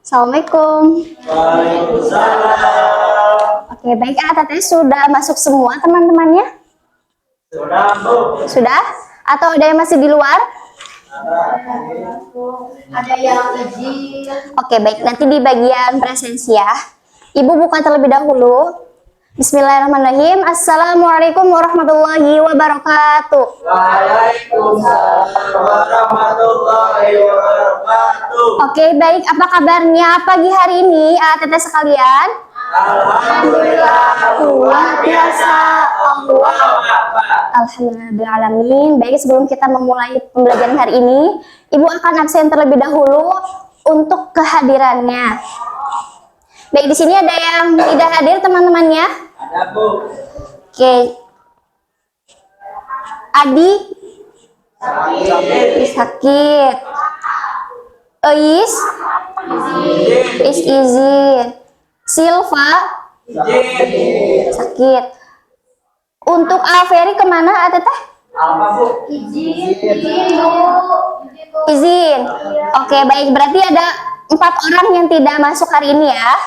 Assalamualaikum. Waalaikumsalam. Oke, baik. Teteh sudah masuk semua teman-temannya? Sudah, Bu. Sudah? Atau ada yang masih di luar? Ada yang izin. Oke, baik. Nanti di bagian presensi ya. Ibu buka terlebih dahulu. Bismillahirrahmanirrahim. Assalamualaikum warahmatullahi wabarakatuh. Waalaikumsalam warahmatullahi wabarakatuh. Oke, baik. Apa kabarnya pagi hari ini, teteh sekalian? Alhamdulillah, luar biasa. Allahu Akbar. Alhamdulillahirrahmanirrahim. Baik, sebelum kita memulai pembelajaran hari ini, Ibu akan absen terlebih dahulu untuk kehadirannya. Baik, di sini ada yang tidak hadir teman-temannya? Ada, Bu. Oke. Adi Sakit. sakit. Eis izin. Silva Izin. sakit. Untuk Alferi kemana, teteh? Apa, Bu? Izin, Bu. Izin. Oke, baik. Berarti ada 4 orang yang tidak masuk hari ini ya.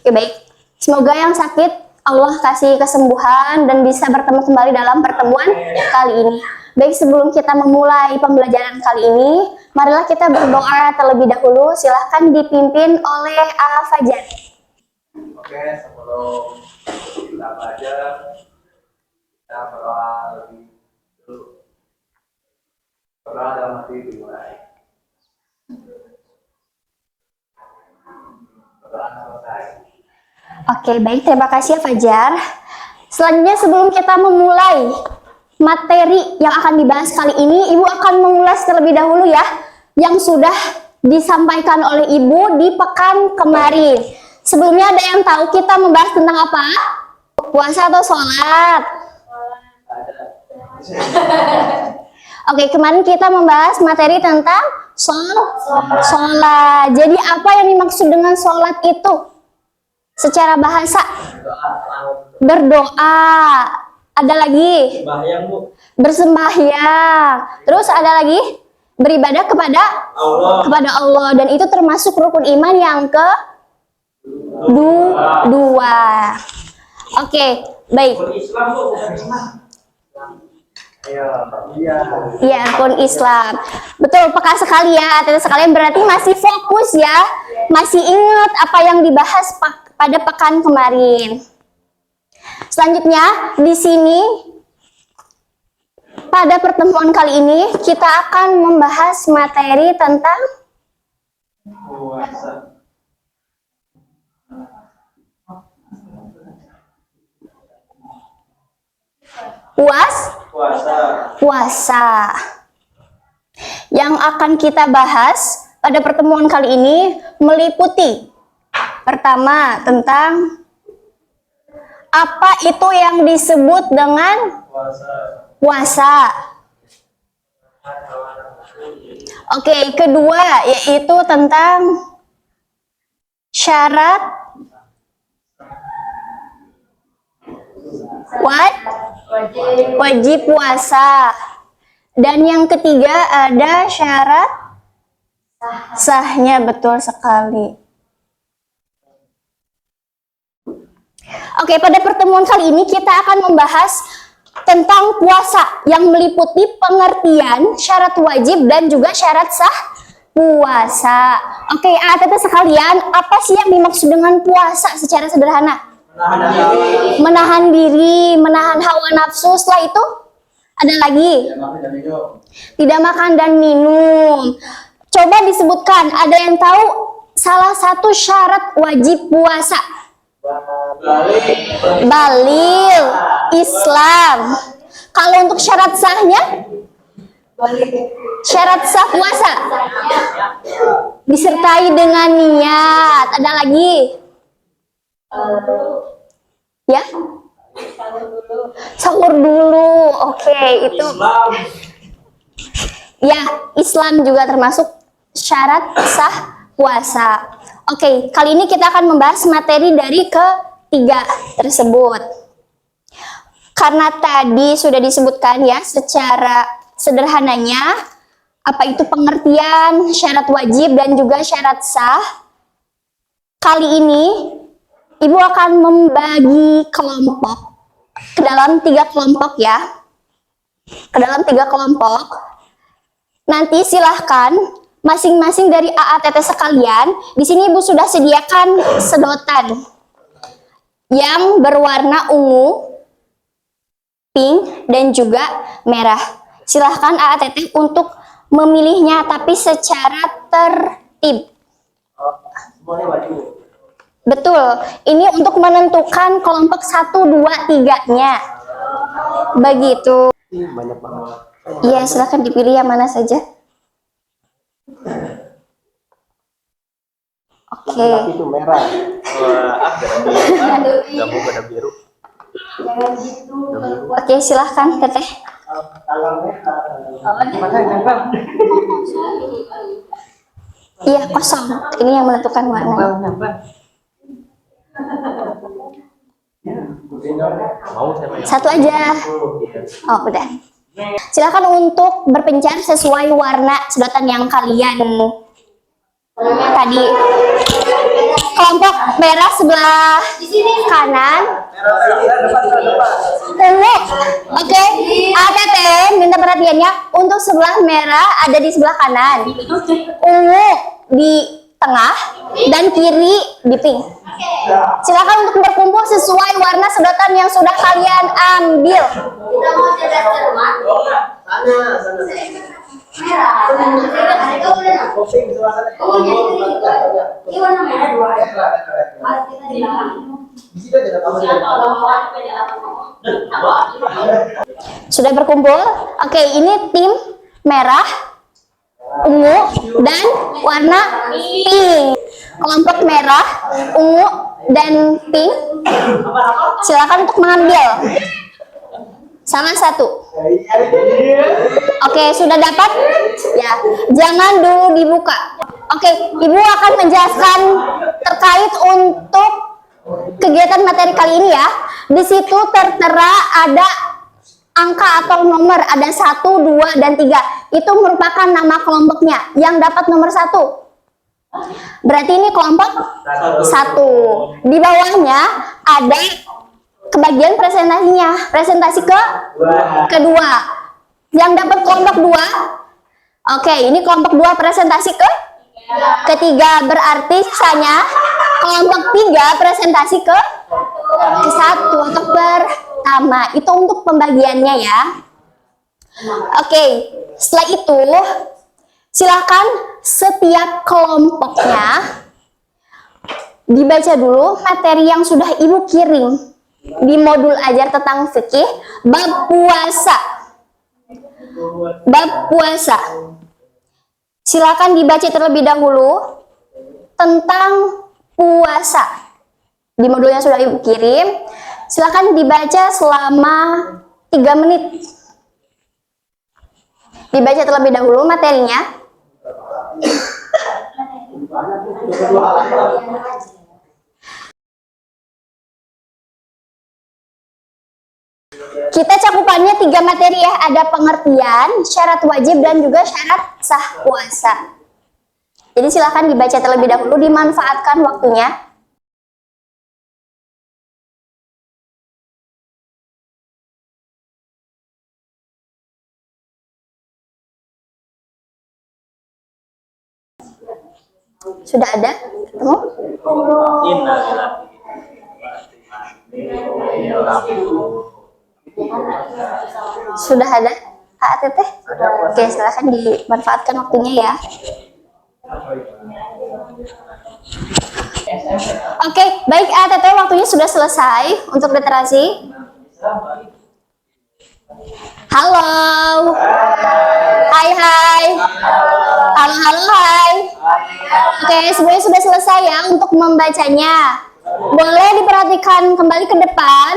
Oke, baik. Semoga yang sakit Allah kasih kesembuhan dan bisa bertemu kembali dalam pertemuan kali ini. Baik, sebelum kita memulai pembelajaran kali ini, marilah kita berdoa terlebih dahulu. Silahkan dipimpin oleh Al-Fajar. Oke, sebelum kita belajar, kita berdoa lebih dulu. Berdoa dalam hati dimulai. Berdoa selesai. Oke, baik. Terima kasih ya, Fajar. Selanjutnya, sebelum kita memulai materi yang akan dibahas kali ini, Ibu akan mengulas terlebih dahulu ya, yang sudah disampaikan oleh Ibu di pekan kemarin. Sebelumnya ada yang tahu kita membahas tentang apa? Puasa atau sholat? Oke, kemarin kita membahas materi tentang sholat. Jadi apa yang dimaksud dengan sholat itu? Secara bahasa berdoa. Ada lagi Sembahyang, Bu. bersembahyang. Terus ada lagi beribadah kepada Allah. Dan itu termasuk rukun iman yang kedua. Oke, baik. Islam, Bu. Iya, rukun Islam. Betul, peka sekali ya, teman sekalian. Berarti masih fokus ya, masih ingat apa yang dibahas pada pekan kemarin. Selanjutnya, di sini pada pertemuan kali ini kita akan membahas materi tentang Puasa. puasa. Yang akan kita bahas pada pertemuan kali ini meliputi pertama tentang apa itu yang disebut dengan puasa. Oke, kedua yaitu tentang syarat wajib puasa. Dan yang ketiga ada syarat sahnya, betul sekali. Oke, pada pertemuan kali ini kita akan membahas tentang puasa yang meliputi pengertian syarat wajib dan juga syarat sah puasa. Oke, teteh sekalian, apa sih yang dimaksud dengan puasa secara sederhana? Menahan diri, menahan hawa nafsu. Setelah itu ada lagi tidak makan dan minum. Coba disebutkan, ada yang tahu salah satu syarat wajib puasa? Balil Islam. Kalau untuk syarat sahnya, syarat sah puasa disertai dengan niat. Ada lagi? Ya? Sahur dulu. Oke, itu. Ya, Islam juga termasuk syarat sah puasa. Oke, kali ini kita akan membahas materi dari ketiga tersebut. Karena tadi sudah disebutkan ya secara sederhananya apa itu pengertian, syarat wajib, dan juga syarat sah. Kali ini Ibu akan membagi kelompok ke dalam 3 kelompok ya. Ke dalam 3 kelompok. Nanti silahkan masing-masing dari AATT sekalian, di sini Ibu sudah sediakan sedotan yang berwarna ungu, pink, dan juga merah. Silahkan AATT untuk memilihnya, tapi secara tertib. Betul, ini untuk menentukan kelompok 1, 2, 3-nya. Begitu. Banyak banget. Iya, silahkan dipilih yang mana saja. Oke. Itu merah. Gak mau pada biru. Jangan gitu. Oke, silahkan Teteh. Iya, kosong. Ini yang menentukan warna. Satu aja. Oh, udah. Silakan untuk berpencar sesuai warna sedotan yang kalian tadi. Kelompok merah sebelah kanan. Ungu. Oke. ATT minta perhatiannya untuk sebelah merah ada di sebelah kanan. Ungu di tengah dan kiri di pink. Silakan untuk berkumpul sesuai warna sedotan yang sudah kalian ambil. Kita mau cerdas cermat. Merah. Ini warna merah 2. Mas kita di belakang. Sudah berkumpul? Oke, ini tim merah, ungu, dan warna pink. Kelompok merah, ungu, dan pink. Silakan untuk mengambil. Salah satu. Oke, sudah dapat? Ya, jangan dulu dibuka. Oke, Ibu akan menjelaskan terkait untuk kegiatan materi kali ini ya. Di situ tertera ada angka atau nomor, ada 1, 2, dan 3. Itu merupakan nama kelompoknya. Yang dapat nomor 1. Berarti ini kelompok 1. Di bawahnya ada kebagian presentasinya. Presentasi kedua. Yang dapat kelompok 2. Oke, ini kelompok 2 presentasi ketiga. Berarti sisanya kelompok 3 presentasi ke 1 atau pertama. Itu untuk pembagiannya ya. Oke, setelah itu silakan setiap kelompoknya dibaca dulu materi yang sudah Ibu kirim di modul ajar tentang fikih bab puasa. Bab puasa. Silakan dibaca terlebih dahulu tentang puasa. Di modul yang sudah Ibu kirim, silakan dibaca selama 3 menit. Dibaca terlebih dahulu materinya. Kita cakupannya 3 materi ya, ada pengertian, syarat wajib, dan juga syarat sah puasa. Jadi silakan dibaca terlebih dahulu, dimanfaatkan waktunya. Sudah ada? Ketemu? Sudah ada? AATT? Oke, silahkan dimanfaatkan waktunya ya. Oke, baik AATT, waktunya sudah selesai untuk literasi. Halo. Hai. Halo, hai. Oke, semuanya sudah selesai ya untuk membacanya. Boleh diperhatikan kembali ke depan.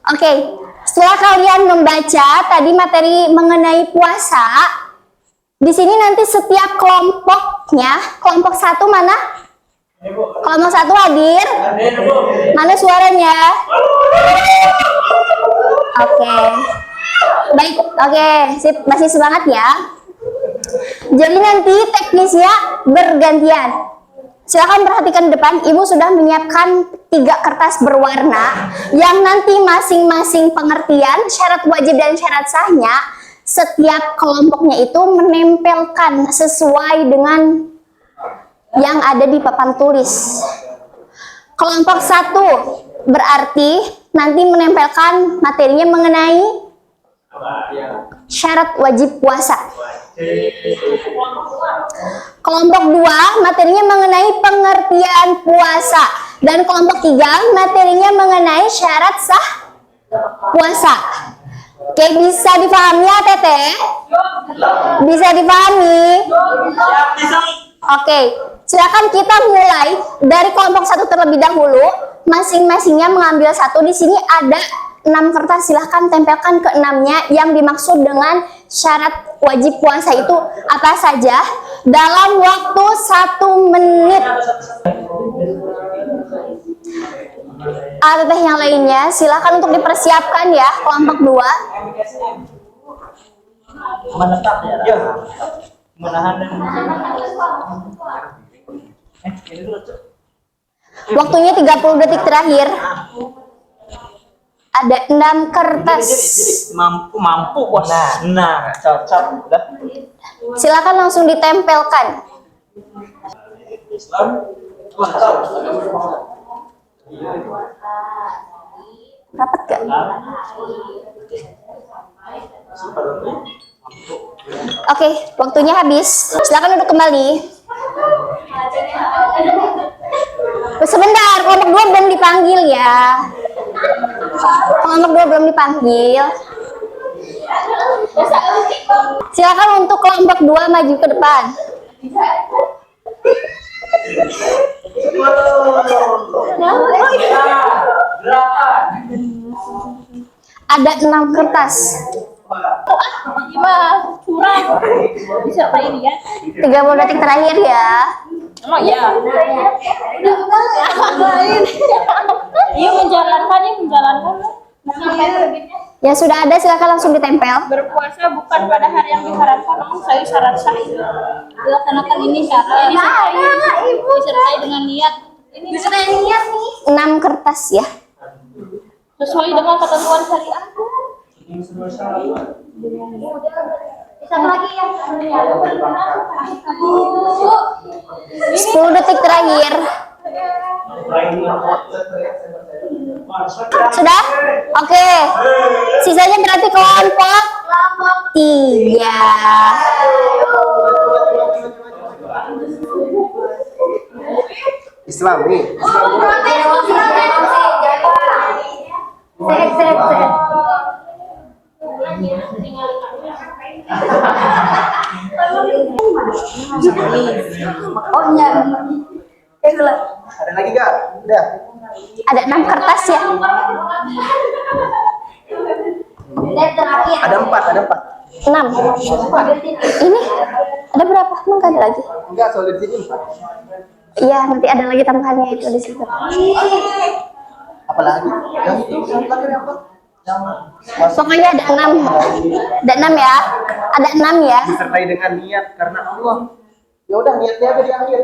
Oke, setelah kalian membaca tadi materi mengenai puasa, di sini nanti setiap kelompoknya, kelompok 1 mana? Kelompok 1 hadir? Mana suaranya? Oke. Baik, oke, sip, masih semangat ya. Jadi nanti teknisnya bergantian. Silakan perhatikan di depan, Ibu sudah menyiapkan 3 kertas berwarna yang nanti masing-masing pengertian, syarat wajib dan syarat sahnya, setiap kelompoknya itu menempelkan sesuai dengan yang ada di papan tulis. Kelompok 1 berarti nanti menempelkan materinya mengenai syarat wajib puasa. Kelompok 2 materinya mengenai pengertian puasa. Dan kelompok 3 materinya mengenai syarat sah puasa. Oke, bisa dipahami ya Teteh? Bisa dipahami? Oke, silakan kita mulai dari kelompok 1 terlebih dahulu. Masing-masingnya mengambil 1. Di sini ada 6 kertas, silahkan tempelkan ke 6-nya yang dimaksud dengan syarat wajib puasa itu apa saja dalam waktu 1 menit. Teteh yang lainnya silahkan untuk dipersiapkan ya, kelompok 2. Menetap ya. Menahan dan Waktunya 30 detik terakhir. Ada 6 kertas. mampu bos. Nah, cocok. Udah. Silakan langsung ditempelkan. Rapat gak? Oke, waktunya habis. Silakan duduk kembali. Sebentar, kelompok 2 belum dipanggil ya. Kelompok 2 belum dipanggil. Silakan untuk kelompok 2 maju ke depan. Ada 6 kertas. Gimana? Curang. Bisa apa ini ya? 30 detik terakhir ya. Emang ya? Iya menjalankan. Ya sudah ada, silakan langsung ditempel. Berpuasa bukan pada hari yang diharapkan, namun saya syarat sah. Dilaksanakan ini syarat. Disertai dengan niat. Ini disertai niat nih. 6 kertas ya. Sesuai dengan ketentuan syariat. Satu lagi yang 10 detik terakhir. Sudah? Oke. Sisanya berarti kelompok 3. Islami. Oh iya. Ada lagi gak? Udah. Ada 6 kertas ya. Ada 4, ada 4. 6. Ini ada berapa? Emang gak ada lagi? Enggak, soal di sini 4. Iya, nanti ada lagi tambahannya itu di situ. Apalagi? Yang itu, yang terakhir yang apa? Yang Pokoknya ada 6. Ada 6 ya. Ada 6 ya. disertai dengan niat karena Allah. Ya udah niatnya ada di akhir.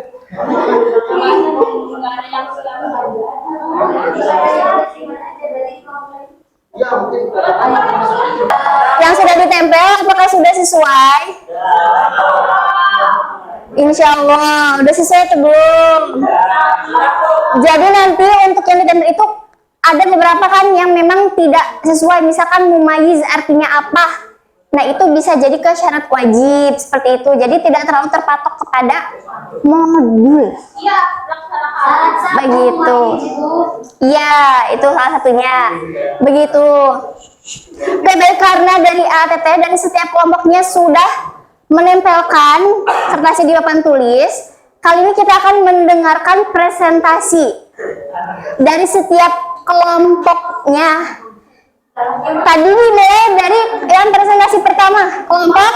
Ya mungkin. Yang sudah ditempel apakah sudah sesuai? Insya Allah udah sesuai atau belum? Jadi nanti untuk yang ditempel itu ada beberapa kan yang memang tidak sesuai. Misalkan mumayyiz artinya apa? Nah itu bisa jadi ke syarat wajib seperti itu. Jadi tidak terlalu terpatok kepada modul. Begitu. Iya, itu salah satunya. Begitu. Oke, baik, karena dari ATT dan setiap kelompoknya sudah menempelkan kertasnya di papan tulis. Kali ini kita akan mendengarkan presentasi dari setiap kelompoknya. Tadi dimulai dari yang presentasi pertama, kelompok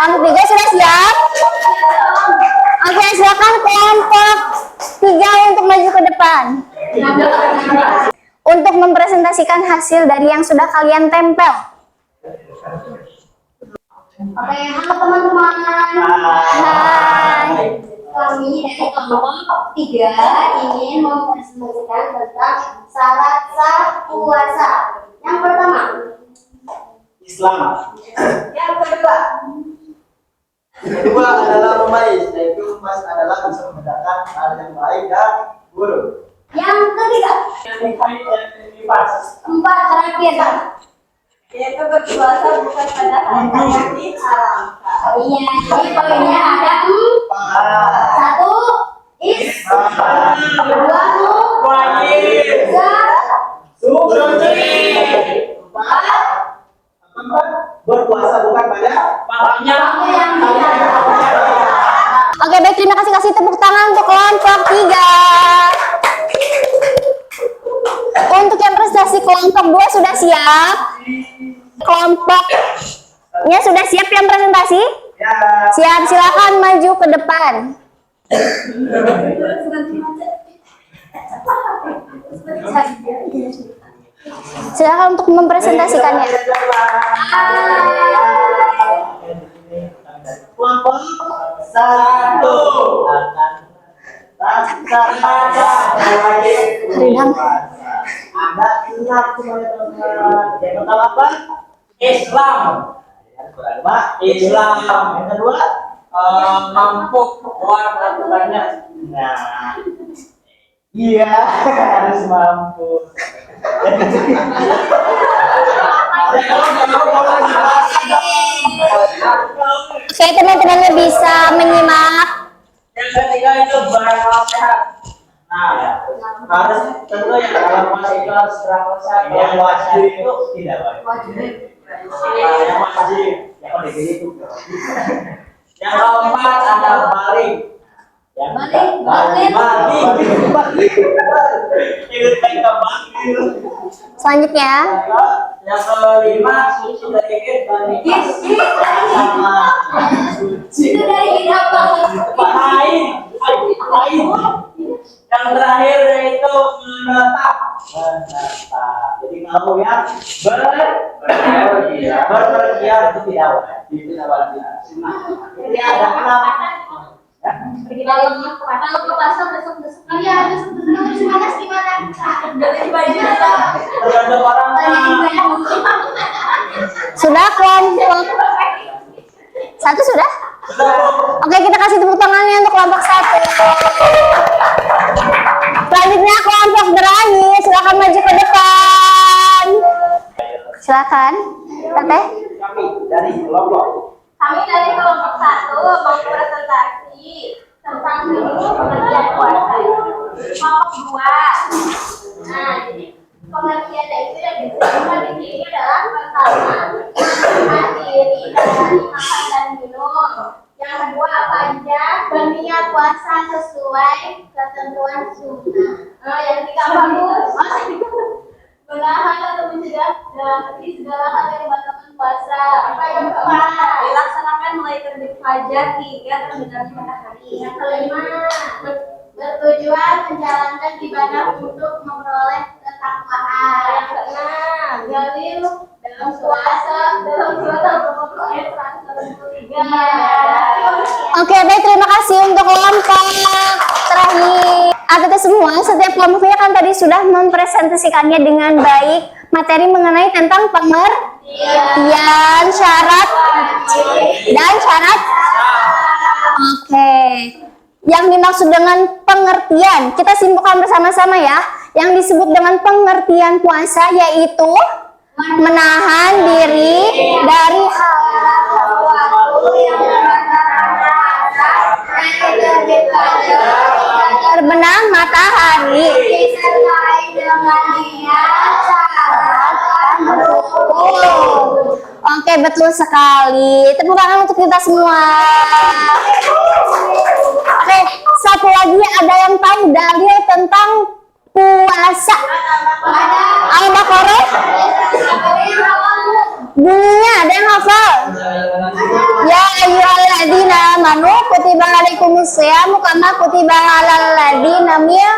3 sudah siap? Oke, silakan kelompok 3 untuk maju ke depan untuk mempresentasikan hasil dari yang sudah kalian tempel. Oke, halo teman-teman. Hai. Kami dari kelompok 3 ingin mempresentasikan tentang syarat sah puasa. Yang pertama, Islam. yang kedua, Kedua adalah membaik, yaitu Mas adalah bisa membedakan hal yang baik dan buruk. yang ketiga, empat terakhir. Yaitu berpuasa bukan pada harta yang diharamkan. Iya, jadi poinnya ada 4. 1, Islam. 2, Wajib. 3, 4, Berpuasa bukan pada Makanya yang Oke, baik, terima kasih tepuk tangan untuk kelompok 3. Untuk yang prestasi kelompok 2 sudah siap? Kelompoknya sudah siap yang presentasi? ya. Siap, silakan maju ke depan. Silakan untuk mempresentasikannya. Kelompok 1 Ridang. Ada 6 semuanya teman-teman. Yang pertama apa? Islam. Yang kedua Islam. Yang kedua Mampu kuat aturannya. nah iya harus mampu. Oke, teman-temannya bisa menyimak. Yang ketiga itu berakal sehat. Nah, harus tentu yang dalam puasa itu harus berakal sehat. Yang wajib itu tidak wajib. Yang wajib. Yang udah gitu. Yang keempat ada balik. Yang Balik. balik. Ingat kita balik. Selanjutnya, Yang kelima suci dari haid dan nifas. itu dari apa? Haid. Yang terakhir yaitu menetap. Jadi kamu yang berpergian itu tidak wajib. Tidak wajib. Jadi ada 6. Kalau puasa besok-besok iya besok-besok harus panas gimana? Dari baju Tergantung orangnya. sudah kelompok 1 sudah? Oke, kita kasih tepuk tangannya untuk kelompok 1. Selanjutnya kelompok terakhir, silakan maju ke depan. Silakan, Teteh. Kami dari kelompok Kami dari kelompok 1 mau presentasi tentang pengertian puasa. Kelompok 2. Nah, jadi pengertiannya itu yang disebutkan di sini adalah pertama, menahan diri dari makan dan minum. Yang kedua apa aja? Berniat puasa sesuai ketentuan sunnah. Yang ketiga apa Bu? Menahan atau mencegah dari segala hal yang membatalkan puasa. Apa yang keempat? Dilaksanakan mulai terbit fajar hingga terbenamnya matahari. Yang kelima, bertujuan menjalankan ibadah untuk memperoleh ketakwaan. Yang keenam, dalil dalam puasa memperoleh 143. Oke, baik, terima kasih untuk kelompok terakhir. Atas semua, setiap kelompoknya kan tadi sudah mempresentasikannya dengan baik materi mengenai tentang pengertian, syarat, dan syarat. Oke, yang dimaksud dengan pengertian, kita simpulkan bersama-sama ya. Yang disebut dengan pengertian puasa yaitu menahan diri dari hal terbenam matahari. Oke, betul sekali. Tepuk tangan untuk kita semua. Oke, satu lagi ada yang tahu dalil tentang puasa? Al-Baqarah? Bunyinya ada yang hafal? Ya ayyuhalladzina amanu kutiba alaikumusyamu kama kutiba alal ladzina min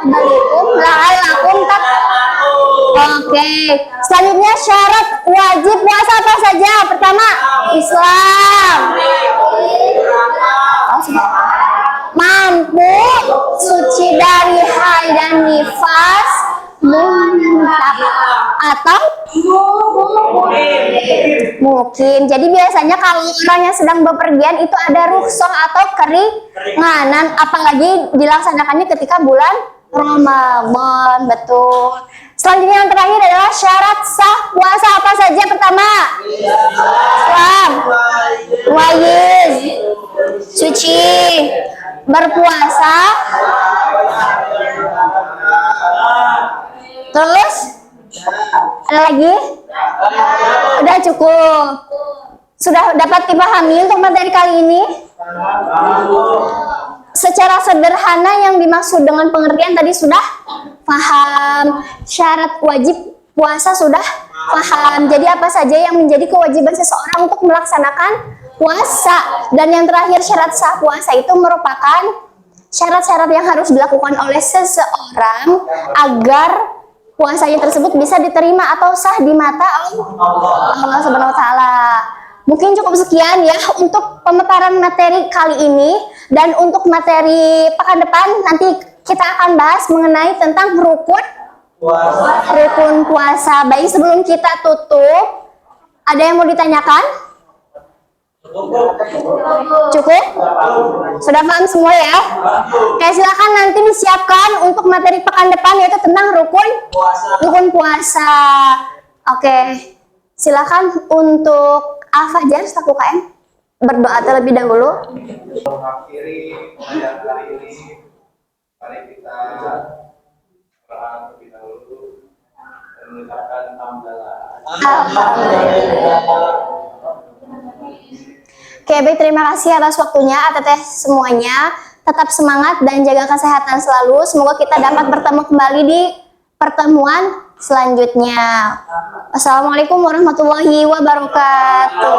qablikum la'allakum tattaqun. Oke, selanjutnya syarat wajib puasa apa saja? Pertama, Islam. Mampu suci dari haid dan nifas, atau mungkin. Jadi biasanya kalau orang yang sedang bepergian itu ada rukhsah atau keringanan, apalagi dilaksanakannya ketika bulan Ramadan. Betul. Selanjutnya yang terakhir adalah syarat sah puasa apa saja? Pertama, Islam, wajib, suci, berpuasa, terus ada lagi? Udah cukup. Sudah dapat dipahami untuk materi kali ini? Secara sederhana yang dimaksud dengan pengertian tadi sudah paham. Syarat wajib puasa sudah paham. Jadi apa saja yang menjadi kewajiban seseorang untuk melaksanakan puasa. Dan yang terakhir syarat sah puasa itu merupakan syarat-syarat yang harus dilakukan oleh seseorang agar puasanya tersebut bisa diterima atau sah di mata Allah Subhanahu wa taala. Mungkin cukup sekian ya untuk pemutaran materi kali ini, dan untuk materi pekan depan nanti kita akan bahas mengenai tentang rukun puasa. Baik, sebelum kita tutup, ada yang mau ditanyakan? Cukup? Sudah paham semua ya? Oke, silakan nanti disiapkan untuk materi pekan depan yaitu tentang rukun puasa. Oke, silakan untuk Al-Fajar selaku KM berdoa terlebih dahulu. Mengakhiri pelajaran hari ini, mari kita berdoa terlebih dahulu dan mengucapkan alhamdulillah. Oke, baik, terima kasih atas waktunya, atas semuanya. Tetap semangat dan jaga kesehatan selalu. Semoga kita dapat bertemu kembali di pertemuan selanjutnya. Assalamualaikum warahmatullahi wabarakatuh.